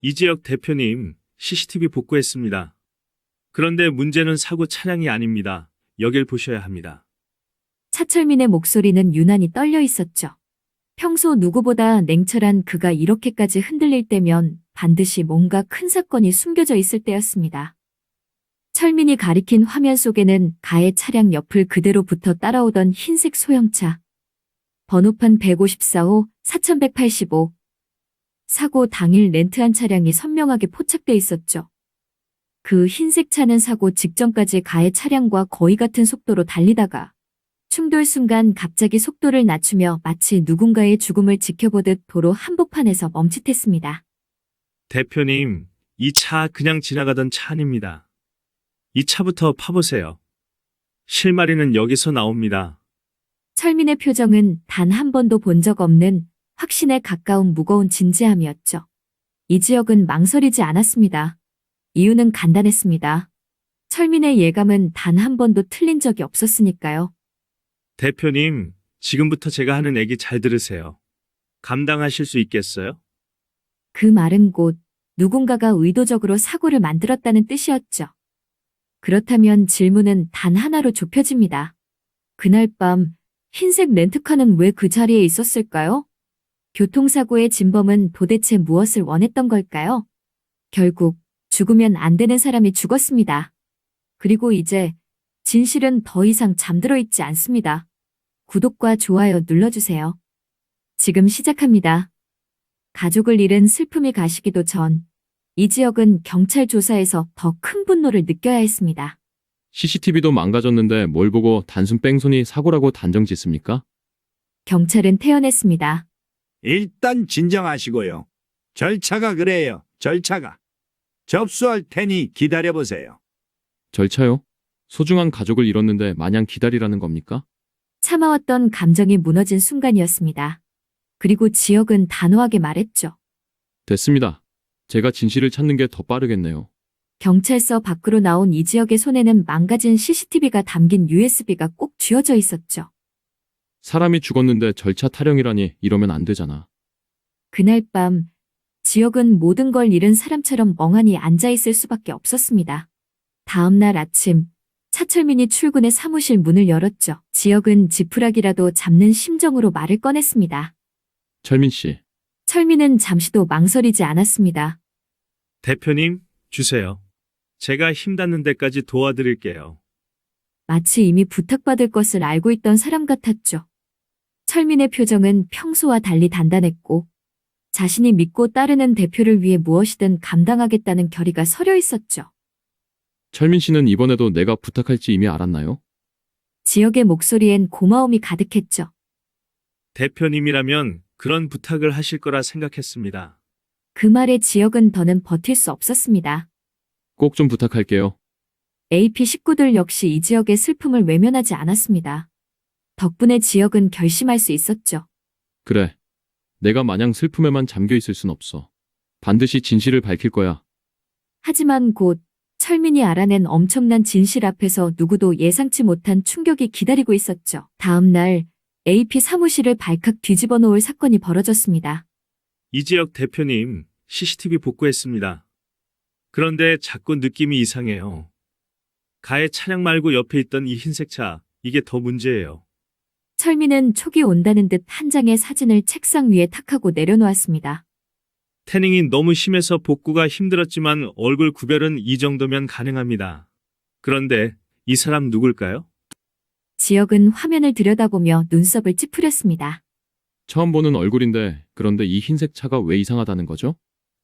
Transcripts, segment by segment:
이지혁 대표님, CCTV 복구했습니다. 그런데 문제는 사고 차량이 아닙니다. 여길 보셔야 합니다. 차철민의 목소리는 유난히 떨려 있었죠. 평소 누구보다 냉철한 그가 이렇게까지 흔들릴 때면 반드시 뭔가 큰 사건이 숨겨져 있을 때였습니다. 철민이 가리킨 화면 속에는 가해 차량 옆을 그대로 붙어 따라오던 흰색 소형차. 번호판 154호 4185. 사고 당일 렌트한 차량이 선명하게 포착돼 있었죠. 그 흰색 차는 사고 직전까지 가해 차량과 거의 같은 속도로 달리다가 충돌 순간 갑자기 속도를 낮추며 마치 누군가의 죽음을 지켜보듯 도로 한복판에서 멈칫했습니다. 대표님, 이 차 그냥 지나가던 차 아닙니다. 이 차부터 파보세요. 실마리는 여기서 나옵니다. 철민의 표정은 단 한 번도 본 적 없는 확신에 가까운 무거운 진지함이었죠. 이지혁은 망설이지 않았습니다. 이유는 간단했습니다. 철민의 예감은 단 한 번도 틀린 적이 없었으니까요. 대표님, 지금부터 제가 하는 얘기 잘 들으세요. 감당하실 수 있겠어요? 그 말은 곧 누군가가 의도적으로 사고를 만들었다는 뜻이었죠. 그렇다면 질문은 단 하나로 좁혀집니다. 그날 밤 흰색 렌트카는 왜 그 자리에 있었을까요? 교통사고의 진범은 도대체 무엇을 원했던 걸까요? 결국 죽으면 안 되는 사람이 죽었습니다. 그리고 이제 진실은 더 이상 잠들어 있지 않습니다. 구독과 좋아요 눌러주세요. 지금 시작합니다. 가족을 잃은 슬픔이 가시기도 전 이지혁은 경찰 조사에서 더 큰 분노를 느껴야 했습니다. CCTV도 망가졌는데 뭘 보고 단순 뺑소니 사고라고 단정 짓습니까? 경찰은 태연했습니다. 일단 진정하시고요. 절차가 그래요. 절차가. 접수할 테니 기다려보세요. 절차요? 소중한 가족을 잃었는데 마냥 기다리라는 겁니까? 참아왔던 감정이 무너진 순간이었습니다. 그리고 지혁은 단호하게 말했죠. 됐습니다. 제가 진실을 찾는 게 더 빠르겠네요. 경찰서 밖으로 나온 이지혁의 손에는 망가진 CCTV가 담긴 USB가 꼭 쥐어져 있었죠. 사람이 죽었는데 절차 타령이라니 이러면 안 되잖아. 그날 밤 지혁은 모든 걸 잃은 사람처럼 멍하니 앉아있을 수밖에 없었습니다. 다음 날 아침 차철민이 출근해 사무실 문을 열었죠. 지혁은 지푸라기라도 잡는 심정으로 말을 꺼냈습니다. 철민 씨, 철민은 잠시도 망설이지 않았습니다. 대표님, 주세요. 제가 힘 닿는 데까지 도와드릴게요. 마치 이미 부탁받을 것을 알고 있던 사람 같았죠. 철민의 표정은 평소와 달리 단단했고 자신이 믿고 따르는 대표를 위해 무엇이든 감당하겠다는 결의가 서려 있었죠. 철민 씨는 이번에도 내가 부탁할지 이미 알았나요? 지혁의 목소리엔 고마움이 가득했죠. 대표님이라면 그런 부탁을 하실 거라 생각했습니다. 그 말에 지혁은 더는 버틸 수 없었습니다. 꼭 좀 부탁할게요. AP 식구들 역시 이 지역의 슬픔을 외면하지 않았습니다. 덕분에 지역은 결심할 수 있었죠. 그래. 내가 마냥 슬픔에만 잠겨 있을 순 없어. 반드시 진실을 밝힐 거야. 하지만 곧 철민이 알아낸 엄청난 진실 앞에서 누구도 예상치 못한 충격이 기다리고 있었죠. 다음 날 AP 사무실을 발칵 뒤집어 놓을 사건이 벌어졌습니다. 이지혁 대표님, CCTV 복구했습니다. 그런데 자꾸 느낌이 이상해요. 가해 차량 말고 옆에 있던 이 흰색 차, 이게 더 문제예요. 철민은 촉이 온다는 듯 한 장의 사진을 책상 위에 탁 하고 내려놓았습니다. 태닝이 너무 심해서 복구가 힘들었지만 얼굴 구별은 이 정도면 가능합니다. 그런데 이 사람 누굴까요? 지혁은 화면을 들여다보며 눈썹을 찌푸렸습니다. 처음 보는 얼굴인데 그런데 이 흰색 차가 왜 이상하다는 거죠?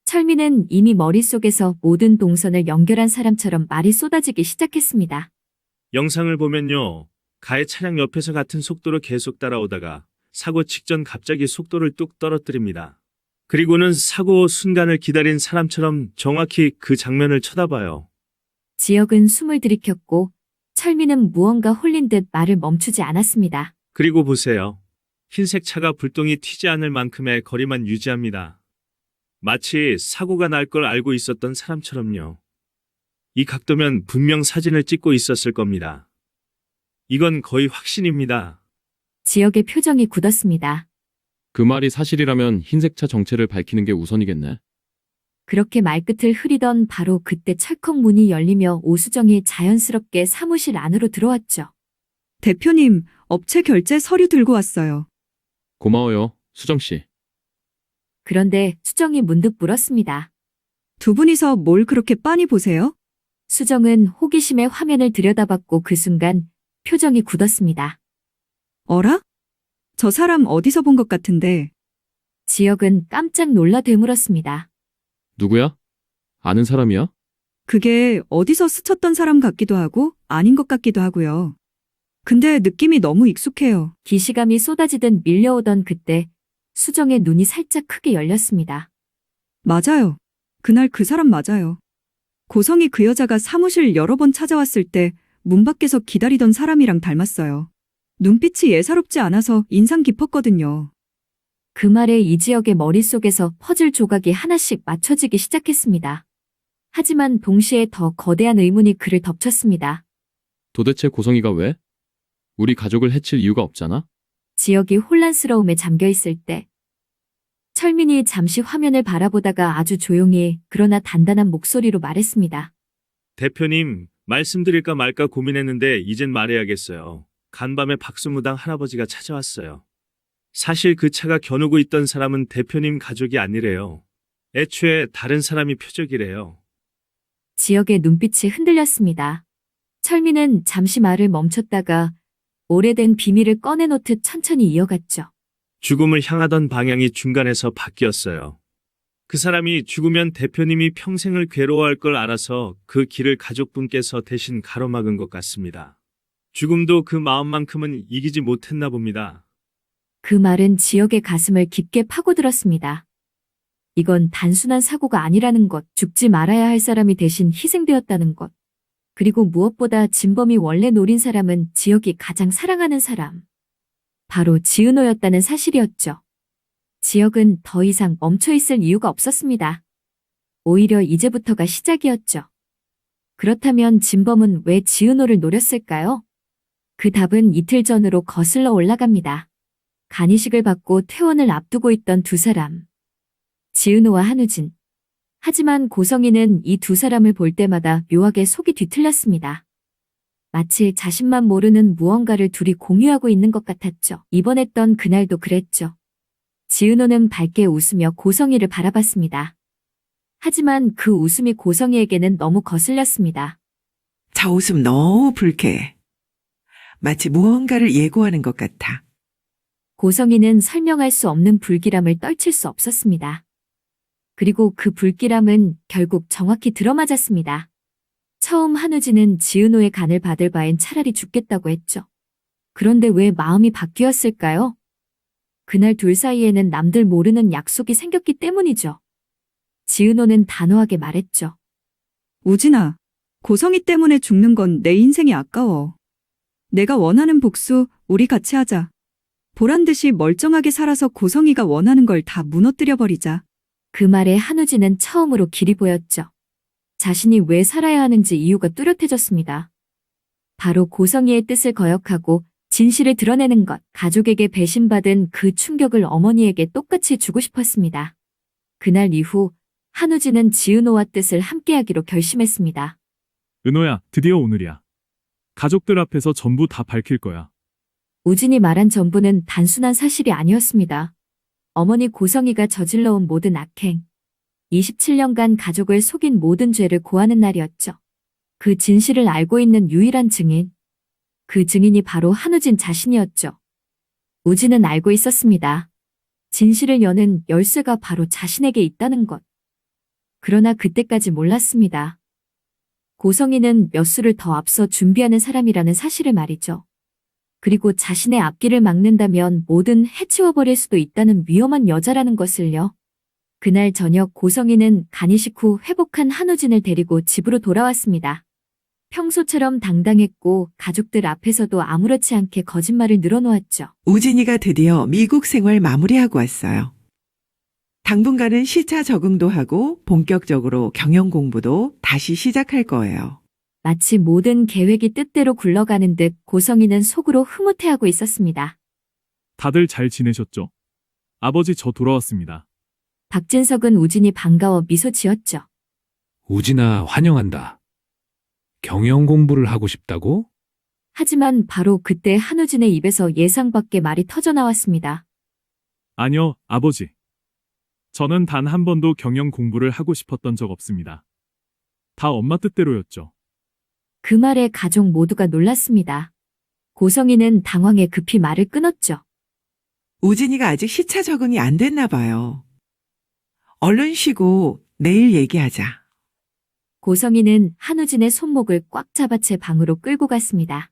철민은 이미 머릿속에서 모든 동선을 연결한 사람처럼 말이 쏟아지기 시작했습니다. 영상을 보면요. 가해 차량 옆에서 같은 속도로 계속 따라오다가 사고 직전 갑자기 속도를 뚝 떨어뜨립니다. 그리고는 사고 순간을 기다린 사람처럼 정확히 그 장면을 쳐다봐요. 지혁은 숨을 들이켰고 철민은 무언가 홀린 듯 말을 멈추지 않았습니다. 그리고 보세요. 흰색 차가 불똥이 튀지 않을 만큼의 거리만 유지합니다. 마치 사고가 날 걸 알고 있었던 사람처럼요. 이 각도면 분명 사진을 찍고 있었을 겁니다. 이건 거의 확신입니다. 지혁의 표정이 굳었습니다. 그 말이 사실이라면 흰색 차 정체를 밝히는 게 우선이겠네. 그렇게 말끝을 흐리던 바로 그때 철컥 문이 열리며 오수정이 자연스럽게 사무실 안으로 들어왔죠. 대표님, 업체 결제 서류 들고 왔어요. 고마워요, 수정 씨. 그런데 수정이 문득 물었습니다. 두 분이서 뭘 그렇게 빤히 보세요? 수정은 호기심에 화면을 들여다봤고 그 순간 표정이 굳었습니다. 어라? 저 사람 어디서 본 것 같은데. 지혁은 깜짝 놀라 되물었습니다. 누구야? 아는 사람이야? 그게 어디서 스쳤던 사람 같기도 하고 아닌 것 같기도 하고요. 근데 느낌이 너무 익숙해요. 기시감이 쏟아지듯 밀려오던 그때 수정의 눈이 살짝 크게 열렸습니다. 맞아요. 그날 그 사람 맞아요. 고성이 그 여자가 사무실 여러 번 찾아왔을 때 문 밖에서 기다리던 사람이랑 닮았어요. 눈빛이 예사롭지 않아서 인상 깊었거든요. 그 말에 이지혁의 머릿속에서 퍼즐 조각이 하나씩 맞춰지기 시작했습니다. 하지만 동시에 더 거대한 의문이 그를 덮쳤습니다. 도대체 고성이가 왜? 우리 가족을 해칠 이유가 없잖아? 지혁이 혼란스러움에 잠겨 있을 때 철민이 잠시 화면을 바라보다가 아주 조용히 그러나 단단한 목소리로 말했습니다. 대표님, 말씀드릴까 말까 고민했는데 이젠 말해야겠어요. 간밤에 박수무당 할아버지가 찾아왔어요. 사실 그 차가 겨누고 있던 사람은 대표님 가족이 아니래요. 애초에 다른 사람이 표적이래요. 지혁의 눈빛이 흔들렸습니다. 철민은 잠시 말을 멈췄다가 오래된 비밀을 꺼내놓듯 천천히 이어갔죠. 죽음을 향하던 방향이 중간에서 바뀌었어요. 그 사람이 죽으면 대표님이 평생을 괴로워할 걸 알아서 그 길을 가족분께서 대신 가로막은 것 같습니다. 죽음도 그 마음만큼은 이기지 못했나 봅니다. 그 말은 지혁의 가슴을 깊게 파고들었습니다. 이건 단순한 사고가 아니라는 것, 죽지 말아야 할 사람이 대신 희생되었다는 것. 그리고 무엇보다 진범이 원래 노린 사람은 지혁이 가장 사랑하는 사람. 바로 지은호였다는 사실이었죠. 지혁은 더 이상 멈춰있을 이유가 없었습니다. 오히려 이제부터가 시작이었죠. 그렇다면 진범은 왜 지은호를 노렸을까요? 그 답은 이틀 전으로 거슬러 올라갑니다. 간이식을 받고 퇴원을 앞두고 있던 두 사람. 지은호와 한우진. 하지만 고성이는 이 두 사람을 볼 때마다 묘하게 속이 뒤틀렸습니다. 마치 자신만 모르는 무언가를 둘이 공유하고 있는 것 같았죠. 입원했던 그날도 그랬죠. 지은호는 밝게 웃으며 고성이를 바라봤습니다. 하지만 그 웃음이 고성이에게는 너무 거슬렸습니다. 저 웃음 너무 불쾌해. 마치 무언가를 예고하는 것 같아. 고성이는 설명할 수 없는 불길함을 떨칠 수 없었습니다. 그리고 그 불길함은 결국 정확히 들어맞았습니다. 처음 한우진은 지은호의 간을 받을 바엔 차라리 죽겠다고 했죠. 그런데 왜 마음이 바뀌었을까요? 그날 둘 사이에는 남들 모르는 약속이 생겼기 때문이죠. 지은호는 단호하게 말했죠. 우진아, 고성이 때문에 죽는 건 내 인생이 아까워. 내가 원하는 복수, 우리 같이 하자. 보란 듯이 멀쩡하게 살아서 고성이가 원하는 걸 다 무너뜨려버리자. 그 말에 한우진은 처음으로 길이 보였죠. 자신이 왜 살아야 하는지 이유가 뚜렷해졌습니다. 바로 고성이의 뜻을 거역하고 진실을 드러내는 것, 가족에게 배신받은 그 충격을 어머니에게 똑같이 주고 싶었습니다. 그날 이후 한우진은 지은호와 뜻을 함께하기로 결심했습니다. 은호야, 드디어 오늘이야. 가족들 앞에서 전부 다 밝힐 거야. 우진이 말한 전부는 단순한 사실이 아니었습니다. 어머니 고성이가 저질러온 모든 악행, 27년간 가족을 속인 모든 죄를 고하는 날이었죠. 그 진실을 알고 있는 유일한 증인, 그 증인이 바로 한우진 자신이었죠. 우진은 알고 있었습니다. 진실을 여는 열쇠가 바로 자신에게 있다는 것. 그러나 그때까지 몰랐습니다. 고성이는 몇 수를 더 앞서 준비하는 사람이라는 사실을 말이죠. 그리고 자신의 앞길을 막는다면 뭐든 해치워버릴 수도 있다는 위험한 여자라는 것을요. 그날 저녁 고성이는 간이식 후 회복한 한우진을 데리고 집으로 돌아왔습니다. 평소처럼 당당했고 가족들 앞에서도 아무렇지 않게 거짓말을 늘어놓았죠. 우진이가 드디어 미국 생활 마무리하고 왔어요. 당분간은 시차 적응도 하고 본격적으로 경영 공부도 다시 시작할 거예요. 마치 모든 계획이 뜻대로 굴러가는 듯 고성이는 속으로 흐뭇해하고 있었습니다. 다들 잘 지내셨죠? 아버지 저 돌아왔습니다. 박진석은 우진이 반가워 미소 지었죠. 우진아, 환영한다. 경영 공부를 하고 싶다고? 하지만 바로 그때 한우진의 입에서 예상 밖의 말이 터져 나왔습니다. 아니요, 아버지. 저는 단 한 번도 경영 공부를 하고 싶었던 적 없습니다. 다 엄마 뜻대로였죠. 그 말에 가족 모두가 놀랐습니다. 고성이는 당황해 급히 말을 끊었죠. 우진이가 아직 시차 적응이 안 됐나 봐요. 얼른 쉬고 내일 얘기하자. 고성이는 한우진의 손목을 꽉 잡아 채 방으로 끌고 갔습니다.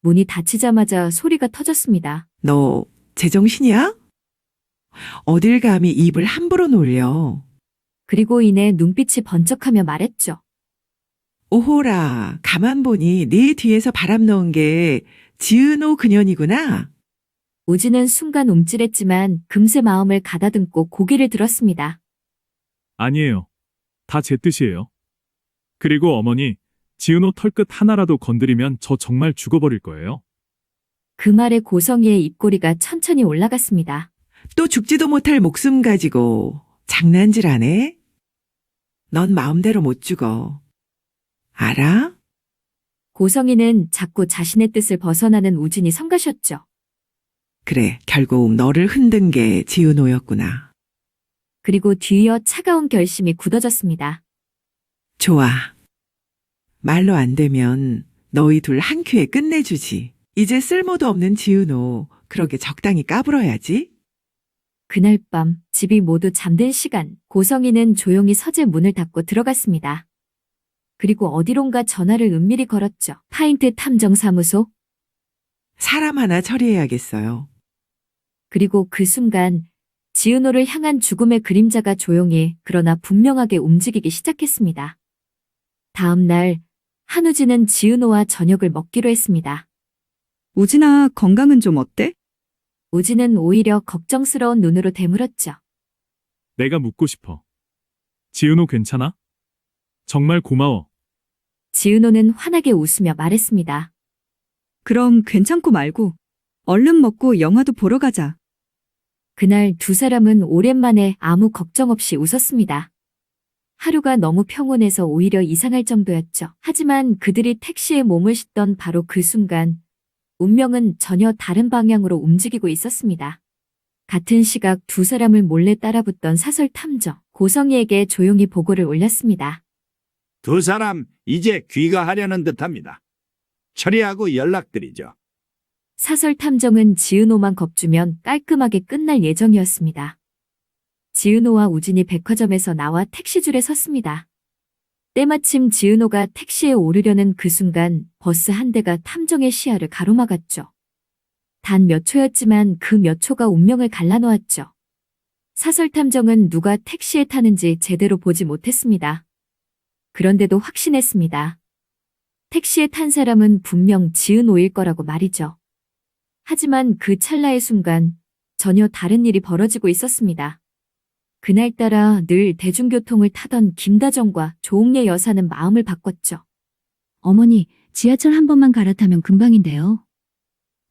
문이 닫히자마자 소리가 터졌습니다. 너 제정신이야? 어딜 감히 입을 함부로 놀려. 그리고 이내 눈빛이 번쩍하며 말했죠. 오호라, 가만 보니 네 뒤에서 바람 넣은 게 지은호 그년이구나. 우진은 순간 움찔했지만 금세 마음을 가다듬고 고개를 들었습니다. 아니에요. 다 제 뜻이에요. 그리고 어머니, 지은호 털끝 하나라도 건드리면 저 정말 죽어버릴 거예요. 그 말에 고성이의 입꼬리가 천천히 올라갔습니다. 또 죽지도 못할 목숨 가지고 장난질하네? 넌 마음대로 못 죽어. 알아? 고성이는 자꾸 자신의 뜻을 벗어나는 우진이 성가셨죠. 그래, 결국 너를 흔든 게 지은호였구나. 그리고 뒤이어 차가운 결심이 굳어졌습니다. 좋아. 말로 안 되면 너희 둘 한 큐에 끝내주지. 이제 쓸모도 없는 지은호, 그러게 적당히 까불어야지. 그날 밤 집이 모두 잠든 시간, 고성이는 조용히 서재 문을 닫고 들어갔습니다. 그리고 어디론가 전화를 은밀히 걸었죠. 파인트 탐정사무소. 사람 하나 처리해야겠어요. 그리고 그 순간 지은호를 향한 죽음의 그림자가 조용히 그러나 분명하게 움직이기 시작했습니다. 다음 날 한우진은 지은호와 저녁을 먹기로 했습니다. 우진아, 건강은 좀 어때? 우진은 오히려 걱정스러운 눈으로 되물었죠. 내가 묻고 싶어. 지은호 괜찮아? 정말 고마워. 지은호는 환하게 웃으며 말했습니다. 그럼 괜찮고 말고 얼른 먹고 영화도 보러 가자. 그날 두 사람은 오랜만에 아무 걱정 없이 웃었습니다. 하루가 너무 평온해서 오히려 이상할 정도였죠. 하지만 그들이 택시에 몸을 싣던 바로 그 순간 운명은 전혀 다른 방향으로 움직이고 있었습니다. 같은 시각 두 사람을 몰래 따라붙던 사설 탐정 고성이에게 조용히 보고를 올렸습니다. 두 사람 이제 귀가하려는 듯합니다. 처리하고 연락드리죠. 사설 탐정은 지은호만 겁주면 깔끔하게 끝날 예정이었습니다. 지은호와 우진이 백화점에서 나와 택시줄에 섰습니다. 때마침 지은호가 택시에 오르려는 그 순간 버스 한 대가 탐정의 시야를 가로막았죠. 단 몇 초였지만 그 몇 초가 운명을 갈라놓았죠. 사설 탐정은 누가 택시에 타는지 제대로 보지 못했습니다. 그런데도 확신했습니다. 택시에 탄 사람은 분명 지은호일 거라고 말이죠. 하지만 그 찰나의 순간 전혀 다른 일이 벌어지고 있었습니다. 그날따라 늘 대중교통을 타던 김다정과 조옥래 여사는 마음을 바꿨죠. 어머니, 지하철 한 번만 갈아타면 금방인데요.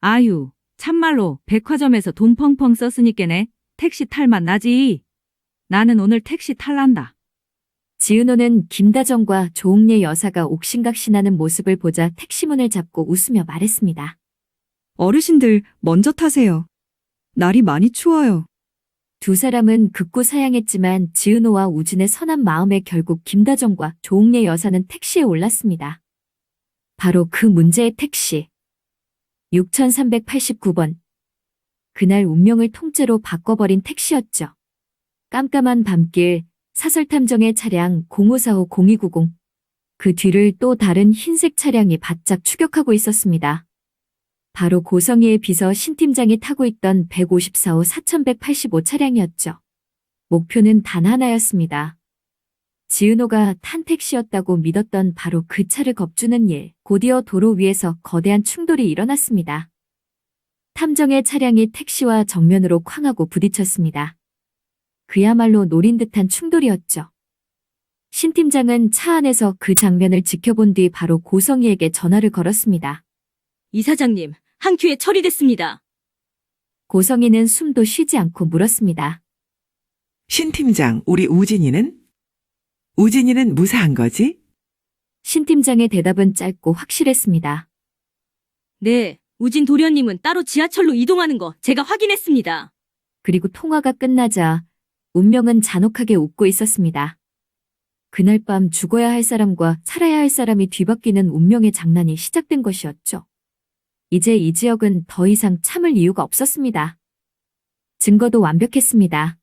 아유, 참말로 백화점에서 돈 펑펑 썼으니께네 택시 탈만 나지. 나는 오늘 택시 탈란다. 지은호는 김다정과 조옥래 여사가 옥신각신하는 모습을 보자 택시문을 잡고 웃으며 말했습니다. 어르신들 먼저 타세요. 날이 많이 추워요. 두 사람은 극구 사양했지만 지은호와 우진의 선한 마음에 결국 김다정과 조옥래 여사는 택시에 올랐습니다. 바로 그 문제의 택시. 6389번. 그날 운명을 통째로 바꿔버린 택시였죠. 깜깜한 밤길, 사설탐정의 차량 0545-0290. 그 뒤를 또 다른 흰색 차량이 바짝 추격하고 있었습니다. 바로 고성이의 비서 신 팀장이 타고 있던 154호 4185 차량이었죠. 목표는 단 하나였습니다. 지은호가 탄 택시였다고 믿었던 바로 그 차를 겁주는 일, 곧이어 도로 위에서 거대한 충돌이 일어났습니다. 탐정의 차량이 택시와 정면으로 쾅하고 부딪혔습니다. 그야말로 노린 듯한 충돌이었죠. 신 팀장은 차 안에서 그 장면을 지켜본 뒤 바로 고성이에게 전화를 걸었습니다. 이사장님, 한 큐에 처리됐습니다. 고성이는 숨도 쉬지 않고 물었습니다. 신 팀장, 우리 우진이는? 우진이는 무사한 거지? 신 팀장의 대답은 짧고 확실했습니다. 네, 우진 도련님은 따로 지하철로 이동하는 거 제가 확인했습니다. 그리고 통화가 끝나자 운명은 잔혹하게 웃고 있었습니다. 그날 밤 죽어야 할 사람과 살아야 할 사람이 뒤바뀌는 운명의 장난이 시작된 것이었죠. 이제 이 지역은 더 이상 참을 이유가 없었습니다. 증거도 완벽했습니다.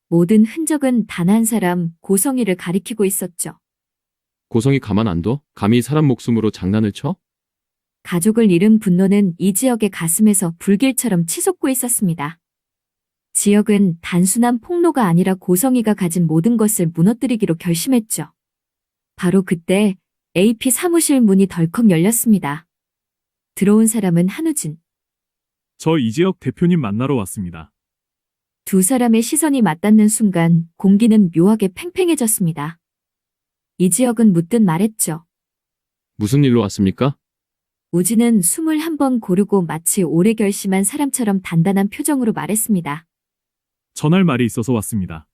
모든 흔적은 단 한 사람, 고성희를 가리키고 있었죠. 고성이 가만 안 둬? 감히 사람 목숨으로 장난을 쳐? 가족을 잃은 분노는 이 지역의 가슴에서 불길처럼 치솟고 있었습니다. 지역은 단순한 폭로가 아니라 고성희가 가진 모든 것을 무너뜨리기로 결심했죠. 바로 그때 AP 사무실 문이 덜컥 열렸습니다. 들어온 사람은 한우진. 저 이 지역 대표님 만나러 왔습니다. 두 사람의 시선이 맞닿는 순간 공기는 묘하게 팽팽해졌습니다. 이 지역은 묻듯 말했죠. 무슨 일로 왔습니까? 우진은 숨을 한 번 고르고 마치 오래 결심한 사람처럼 단단한 표정으로 말했습니다. 전할 말이 있어서 왔습니다.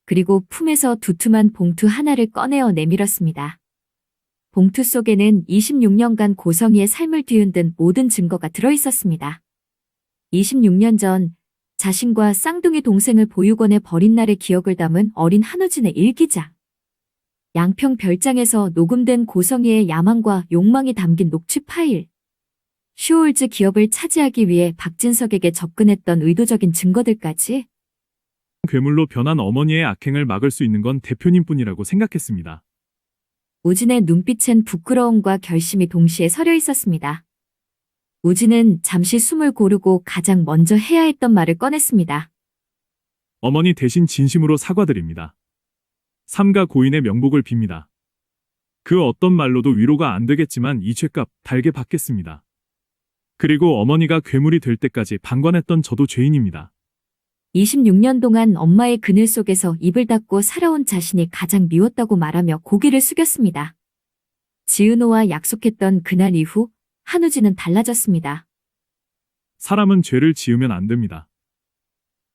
그리고 품에서 두툼한 봉투 하나를 꺼내어 내밀었습니다. 봉투 속에는 26년간 고성희의 삶을 뒤흔든 모든 증거가 들어있었습니다. 26년 전 자신과 쌍둥이 동생을 보육원에 버린 날의 기억을 담은 어린 한우진의 일기장. 양평 별장에서 녹음된 고성희의 야망과 욕망이 담긴 녹취 파일. 슈홀즈 기업을 차지하기 위해 박진석에게 접근했던 의도적인 증거들까지. 괴물로 변한 어머니의 악행을 막을 수 있는 건 대표님뿐이라고 생각했습니다. 우진의 눈빛엔 부끄러움과 결심이 동시에 서려 있었습니다. 우진은 잠시 숨을 고르고 가장 먼저 해야 했던 말을 꺼냈습니다. 어머니 대신 진심으로 사과드립니다. 삼가 고인의 명복을 빕니다. 그 어떤 말로도 위로가 안 되겠지만 이 죄값 달게 받겠습니다. 그리고 어머니가 괴물이 될 때까지 방관했던 저도 죄인입니다. 26년 동안 엄마의 그늘 속에서 입을 닫고 살아온 자신이 가장 미웠다고 말하며 고개를 숙였습니다. 지은호와 약속했던 그날 이후 한우진은 달라졌습니다. 사람은 죄를 지으면 안 됩니다.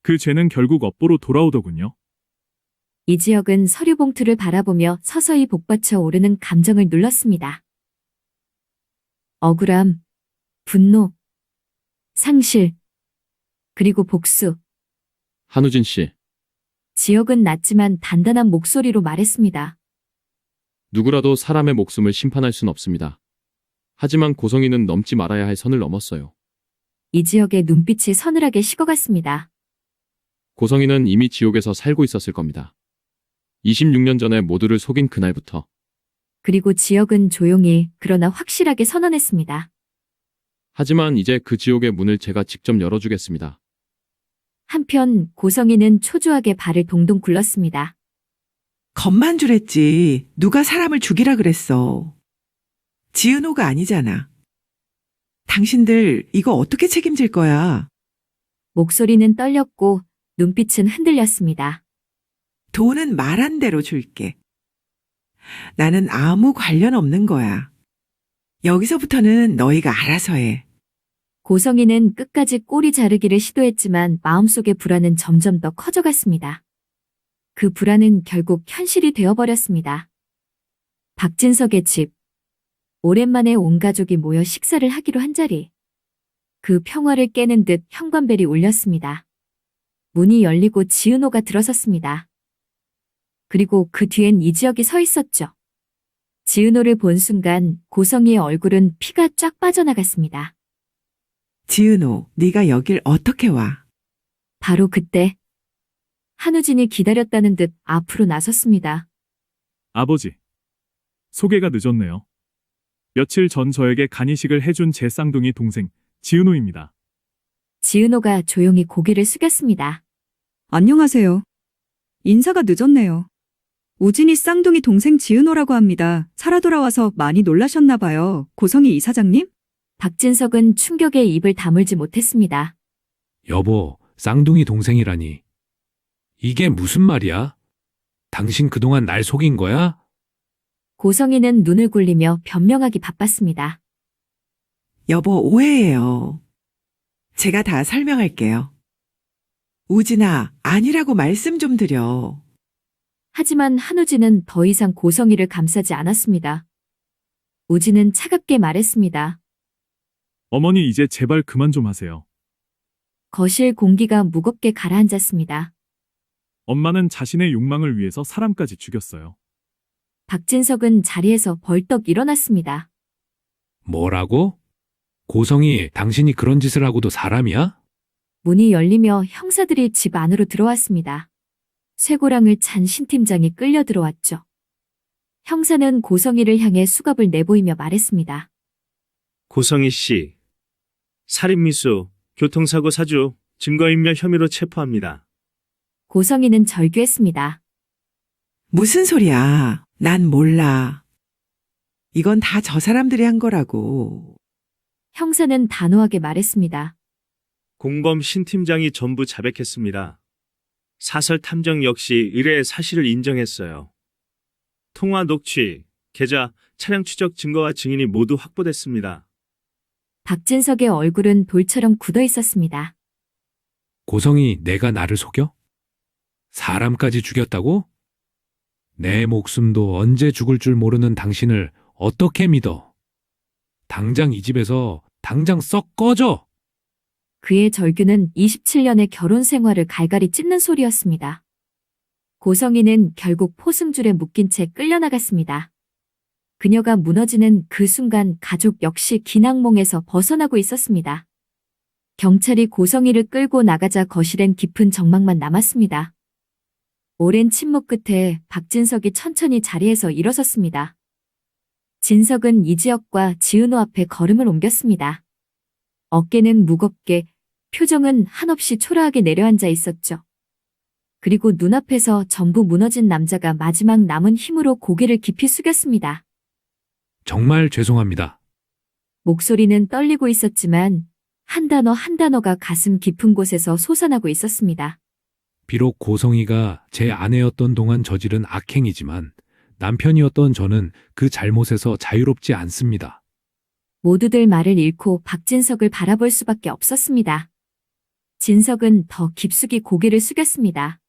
그 죄는 결국 업보로 돌아오더군요. 이 지역은 서류 봉투를 바라보며 서서히 복받쳐 오르는 감정을 눌렀습니다. 억울함, 분노, 상실, 그리고 복수. 한우진 씨, 지역은 낮지만 단단한 목소리로 말했습니다. 누구라도 사람의 목숨을 심판할 순 없습니다. 하지만 고성희는 넘지 말아야 할 선을 넘었어요. 이 지역의 눈빛이 서늘하게 식어갔습니다. 고성희는 이미 지옥에서 살고 있었을 겁니다. 26년 전에 모두를 속인 그날부터. 그리고 지역은 조용히 그러나 확실하게 선언했습니다. 하지만 이제 그 지옥의 문을 제가 직접 열어주겠습니다. 한편 고성희는 초조하게 발을 동동 굴렀습니다. 겁만 주랬지. 누가 사람을 죽이라 그랬어. 지은호가 아니잖아. 당신들 이거 어떻게 책임질 거야? 목소리는 떨렸고 눈빛은 흔들렸습니다. 돈은 말한 대로 줄게. 나는 아무 관련 없는 거야. 여기서부터는 너희가 알아서 해. 고성희는 끝까지 꼬리 자르기를 시도했지만 마음속의 불안은 점점 더 커져갔습니다. 그 불안은 결국 현실이 되어버렸습니다. 박진석의 집. 오랜만에 온 가족이 모여 식사를 하기로 한 자리. 그 평화를 깨는 듯 현관벨이 울렸습니다. 문이 열리고 지은호가 들어섰습니다. 그리고 그 뒤엔 이지혁이 서 있었죠. 지은호를 본 순간 고성희의 얼굴은 피가 쫙 빠져나갔습니다. 지은호, 네가 여길 어떻게 와? 바로 그때 한우진이 기다렸다는 듯 앞으로 나섰습니다. 아버지, 소개가 늦었네요. 며칠 전 저에게 간이식을 해준 제 쌍둥이 동생 지은호입니다. 지은호가 조용히 고개를 숙였습니다. 안녕하세요. 인사가 늦었네요. 우진이 쌍둥이 동생 지은호라고 합니다. 살아 돌아와서 많이 놀라셨나 봐요. 고성희 이사장님? 박진석은 충격에 입을 다물지 못했습니다. 여보, 쌍둥이 동생이라니. 이게 무슨 말이야? 당신 그동안 날 속인 거야? 고성희는 눈을 굴리며 변명하기 바빴습니다. 여보, 오해예요. 제가 다 설명할게요. 우진아, 아니라고 말씀 좀 드려. 하지만 한우진은 더 이상 고성이를 감싸지 않았습니다. 우진은 차갑게 말했습니다. 어머니 이제 제발 그만 좀 하세요. 거실 공기가 무겁게 가라앉았습니다. 엄마는 자신의 욕망을 위해서 사람까지 죽였어요. 박진석은 자리에서 벌떡 일어났습니다. 뭐라고? 고성이 당신이 그런 짓을 하고도 사람이야? 문이 열리며 형사들이 집 안으로 들어왔습니다. 쇠고랑을 찬 신팀장이 끌려 들어왔죠. 형사는 고성이를 향해 수갑을 내보이며 말했습니다. 고성희 씨, 살인미수, 교통사고 사주, 증거인멸 혐의로 체포합니다. 고성이는 절규했습니다. 무슨 소리야? 난 몰라. 이건 다 저 사람들이 한 거라고. 형사는 단호하게 말했습니다. 공범 신 팀장이 전부 자백했습니다. 사설 탐정 역시 의뢰의 사실을 인정했어요. 통화 녹취, 계좌, 차량 추적 증거와 증인이 모두 확보됐습니다. 박진석의 얼굴은 돌처럼 굳어 있었습니다. 고성이 내가 나를 속여? 사람까지 죽였다고? 내 목숨도 언제 죽을 줄 모르는 당신을 어떻게 믿어? 당장 이 집에서 당장 썩 꺼져! 그의 절규는 27년의 결혼 생활을 갈갈이 찢는 소리였습니다. 고성이는 결국 포승줄에 묶인 채 끌려나갔습니다. 그녀가 무너지는 그 순간 가족 역시 긴 악몽에서 벗어나고 있었습니다. 경찰이 고성이를 끌고 나가자 거실엔 깊은 정막만 남았습니다. 오랜 침묵 끝에 박진석이 천천히 자리에서 일어섰습니다. 진석은 이지혁과 지은호 앞에 걸음을 옮겼습니다. 어깨는 무겁게, 표정은 한없이 초라하게 내려앉아 있었죠. 그리고 눈앞에서 전부 무너진 남자가 마지막 남은 힘으로 고개를 깊이 숙였습니다. 정말 죄송합니다. 목소리는 떨리고 있었지만 한 단어 한 단어가 가슴 깊은 곳에서 솟아나고 있었습니다. 비록 고성이가 제 아내였던 동안 저지른 악행이지만 남편이었던 저는 그 잘못에서 자유롭지 않습니다. 모두들 말을 잃고 박진석을 바라볼 수밖에 없었습니다. 진석은 더 깊숙이 고개를 숙였습니다.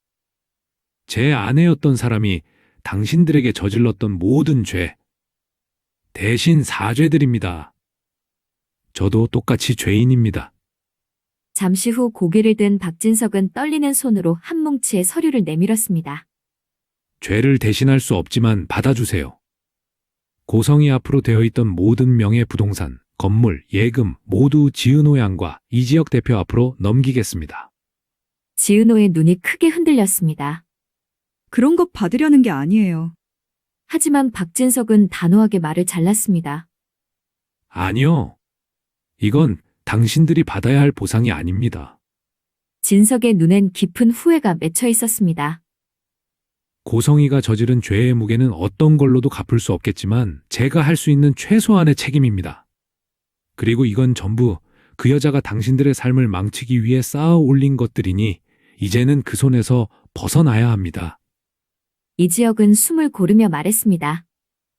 제 아내였던 사람이 당신들에게 저질렀던 모든 죄, 대신 사죄드립니다. 저도 똑같이 죄인입니다. 잠시 후 고개를 든 박진석은 떨리는 손으로 한 뭉치의 서류를 내밀었습니다. 죄를 대신할 수 없지만 받아주세요. 고성이 앞으로 되어 있던 모든 명예 부동산, 건물, 예금 모두 지은호 양과 이지혁 대표 앞으로 넘기겠습니다. 지은호의 눈이 크게 흔들렸습니다. 그런 것 받으려는 게 아니에요. 하지만 박진석은 단호하게 말을 잘랐습니다. 아니요. 이건 당신들이 받아야 할 보상이 아닙니다. 진석의 눈엔 깊은 후회가 맺혀 있었습니다. 고성이가 저지른 죄의 무게는 어떤 걸로도 갚을 수 없겠지만 제가 할 수 있는 최소한의 책임입니다. 그리고 이건 전부 그 여자가 당신들의 삶을 망치기 위해 쌓아 올린 것들이니 이제는 그 손에서 벗어나야 합니다. 이지혁은 숨을 고르며 말했습니다.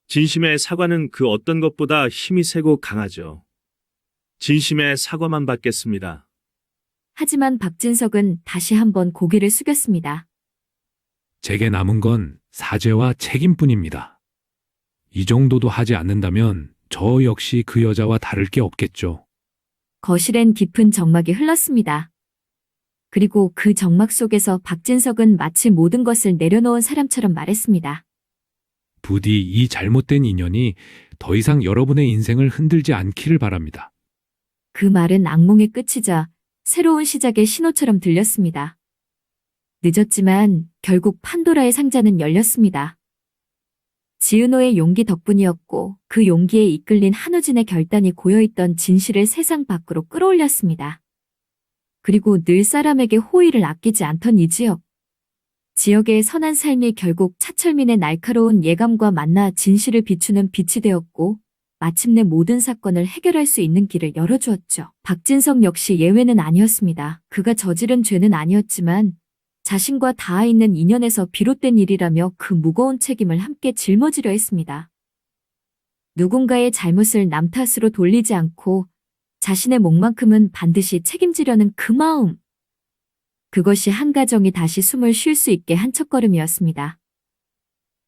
진심의 사과는 그 어떤 것보다 힘이 세고 강하죠. 진심의 사과만 받겠습니다. 하지만 박진석은 다시 한번 고개를 숙였습니다. 제게 남은 건 사죄와 책임뿐입니다. 이 정도도 하지 않는다면 저 역시 그 여자와 다를 게 없겠죠. 거실엔 깊은 정막이 흘렀습니다. 그리고 그 정막 속에서 박진석은 마치 모든 것을 내려놓은 사람처럼 말했습니다. 부디 이 잘못된 인연이 더 이상 여러분의 인생을 흔들지 않기를 바랍니다. 그 말은 악몽의 끝이자 새로운 시작의 신호처럼 들렸습니다. 늦었지만 결국 판도라의 상자는 열렸습니다. 지은호의 용기 덕분이었고 그 용기에 이끌린 한우진의 결단이 고여있던 진실을 세상 밖으로 끌어올렸습니다. 그리고 늘 사람에게 호의를 아끼지 않던 이지혁. 지역의 선한 삶이 결국 차철민의 날카로운 예감과 만나 진실을 비추는 빛이 되었고 마침내 모든 사건을 해결할 수 있는 길을 열어주었죠. 박진석 역시 예외는 아니었습니다. 그가 저지른 죄는 아니었지만 자신과 닿아 있는 인연에서 비롯된 일이라며 그 무거운 책임을 함께 짊어지려 했습니다. 누군가의 잘못을 남 탓으로 돌리지 않고 자신의 몫만큼은 반드시 책임지려는 그 마음. 그것이 한 가정이 다시 숨을 쉴 수 있게 한 첫걸음이었습니다.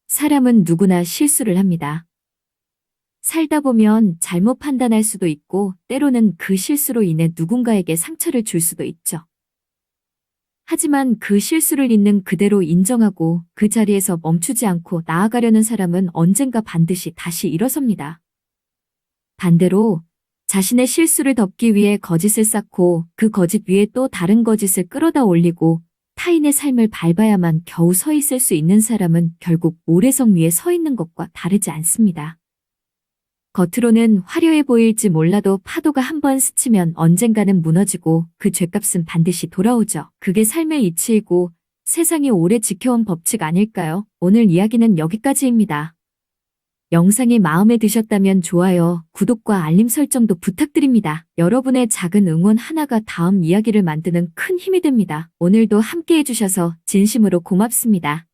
사람은 누구나 실수를 합니다. 살다 보면 잘못 판단할 수도 있고 때로는 그 실수로 인해 누군가에게 상처를 줄 수도 있죠. 하지만 그 실수를 있는 그대로 인정하고 그 자리에서 멈추지 않고 나아가려는 사람은 언젠가 반드시 다시 일어섭니다. 반대로 자신의 실수를 덮기 위해 거짓을 쌓고 그 거짓 위에 또 다른 거짓을 끌어다 올리고 타인의 삶을 밟아야만 겨우 서 있을 수 있는 사람은 결국 모래성 위에 서 있는 것과 다르지 않습니다. 겉으로는 화려해 보일지 몰라도 파도가 한번 스치면 언젠가는 무너지고 그 죗값은 반드시 돌아오죠. 그게 삶의 이치이고 세상이 오래 지켜온 법칙 아닐까요? 오늘 이야기는 여기까지입니다. 영상이 마음에 드셨다면 좋아요, 구독과 알림 설정도 부탁드립니다. 여러분의 작은 응원 하나가 다음 이야기를 만드는 큰 힘이 됩니다. 오늘도 함께 해주셔서 진심으로 고맙습니다.